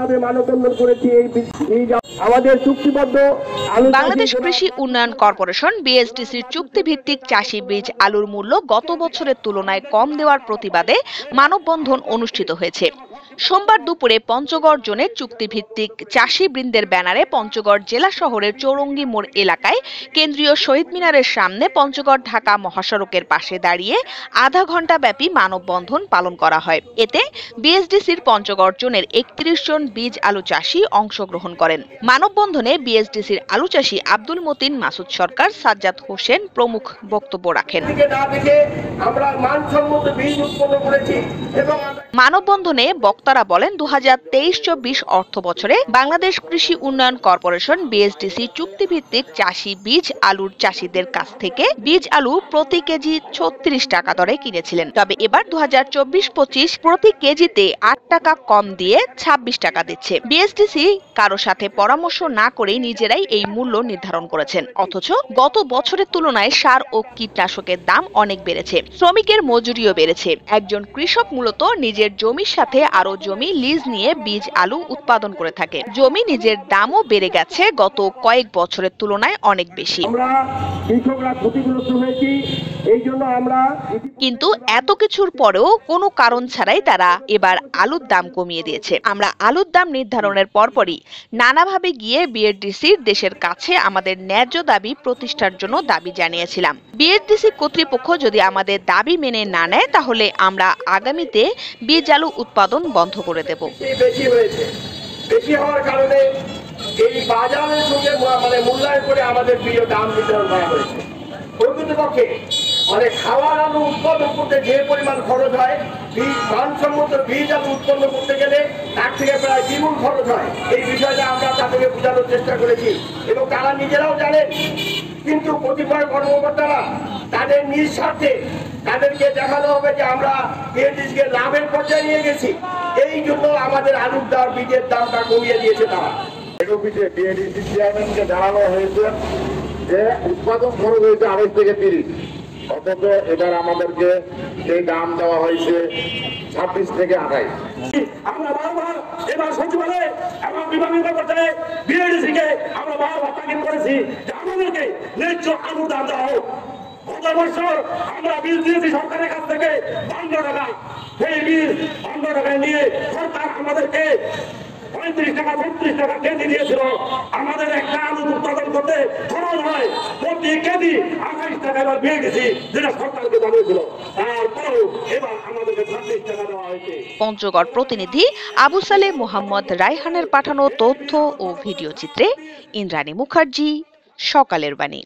কিভাবে মানববন্ধন করেছি এই আমাদের চুক্তিবদ্ধ বাংলাদেশ কৃষি উন্নয়ন কর্পোরেশন বিএসটিসির চুক্তিভিত্তিক চাষি বীজ আলুর মূল্য গত বছরের তুলনায় কম দেওয়ার প্রতিবাদে মানববন্ধন অনুষ্ঠিত হয়েছে। সোমবার দুপুরে পঞ্চগড় জোনের চুক্তিভিত্তিক চাষি বৃন্দের ব্যানারে পঞ্চগড় জেলা শহরের চৌরঙ্গী মোড় এলাকায় কেন্দ্রীয় শহীদ মিনারের সামনে পঞ্চগড় ঢাকা মহাসড়কের পাশে দাঁড়িয়ে আধা ঘণ্টা ব্যাপী মানববন্ধন পালন করা হয়। এতে বিএসডিসির পঞ্চগড় জোনের ৩১ জন বীজ আলু চাষি অংশগ্রহণ করেন। মানববন্ধনে বিএসডিসির আলু চাষি আব্দুল মতিন, মাসুদ সরকার, সাজ্জাদ হোসেন প্রমুখ বক্তব্য রাখেন। মানববন্ধনে বক্তারা বলেন, ২০২৩-২৪ অর্থ বছরে বাংলাদেশ কৃষি উন্নয়ন কর্পোরেশন বিএসডিসি চুক্তিভিত্তিক চাষি বীজ আলুর চাষিদের কাছ থেকে বীজ আলু প্রতি কেজি ৩৬ টাকা দরে কিনেছিলেন। তবে এবার ২০২৪-২৫ প্রতি কেজিতে ৮ টাকা কম দিয়ে ২৬ টাকা দিচ্ছে। বিএসডিসি কারো সাথে পরামর্শ না করেই নিজেরাই এই মূল্য নির্ধারণ করেছেন। অথচ গত বছরের তুলনায় সার ও কীটনাশকের দাম অনেক বেড়েছে, শ্রমিকের মজুরিও বেড়েছে। একজন কৃষক মূলত নিজের জমির সাথে আরো জমি লিজ নিয়ে বীজ আলু উৎপাদন করে থাকে। জমি নিজের দামও বেড়ে গেছে গত কয়েক বছরের তুলনায় অনেক বেশি। কিন্তু এত কিছুর পরেও কোনো কারণ ছাড়াই তারা এবার আলুর দাম কমিয়ে দিয়েছে। আমরা আলুর দাম নির্ধারণের পরপরই নানাভাবে গিয়ে বিএসডিসির দেশের কাছে আমাদের ন্যায্য দাবি প্রতিষ্ঠার জন্য দাবি জানিয়েছিলাম। বিএসডিসি কর্তৃপক্ষ যদি আমাদের দাবি মেনে না নেয় তাহলে আমরা আগামীতে বীজ আলু উৎপাদন বন্ধ করে দেব। বেশি হওয়ার কারণে এই বাজারের সঙ্গে মূল্যায়ন করে আমাদের প্রিয় দাম নির্ধারণ করা হয়েছে। প্রকৃতপক্ষে খাওয়ার আলু উৎপাদন করতে যে পরিমাণ খরচ হয়, মানসম্মত বীজ আলু উৎপন্ন করতে গেলে তার থেকে প্রায় দ্বিগুণ খরচ হয়। এই বিষয়টা আমরা তাদেরকে বোঝানোর চেষ্টা করেছি এবং তারা নিজেরাও জানেন। কিন্তু কতিপয় কর্মকর্তারা তাদের নিজ স্বার্থে তাদেরকে দেখানো হবে যে আমরা বিএসডিসিকে লাভের পর্যায়ে নিয়ে গেছি, এই জন্য আমাদের আলুর দাম, বীজের দামটা কমিয়ে দিয়েছে। তারা বিএসডিসি চেয়ারম্যানকে জানানো হয়েছে যে উৎপাদন খরচ হয়েছে ২৮ থেকে ৩০, অথচ এবার আমাদেরকে সেই দাম দেওয়া হয়েছে ২৬ থেকে ২৮। আমরা বারবার এবার সচিবালয়ে এবং বিভাগীয় পর্যায়ে বিএসডিসিকে আমরা বারবার তাগিদ করেছি যে আমাদেরকে ন্যায্য আলুর দাম দেওয়া হোক। গত বছর আমরা বীজ দিয়েছি সরকারের কাছ থেকে ৫২ টাকা, সেই বীজ ৫২ টাকায় নিয়ে সরকার আমাদেরকে ৩৫ টাকা ৩৬ টাকা কেজি দিয়েছিল। আমাদের একটা আলু উৎপাদন করতে খরচ হয় প্রতি কেজি ২৮ টাকা এবার দিয়ে গেছি, যেটা সরকারকে জানিয়েছিল। তারপরেও এবার আমাদেরকে ২৬ টাকা দেওয়া হয়েছে। পঞ্চগড় প্রতিনিধি আবু সালেহ মোহাম্মদ রায়হানের পাঠানো তথ্য ও ভিডিও চিত্রে ইন্দ্রাণী মুখার্জি, সকালের বাণী।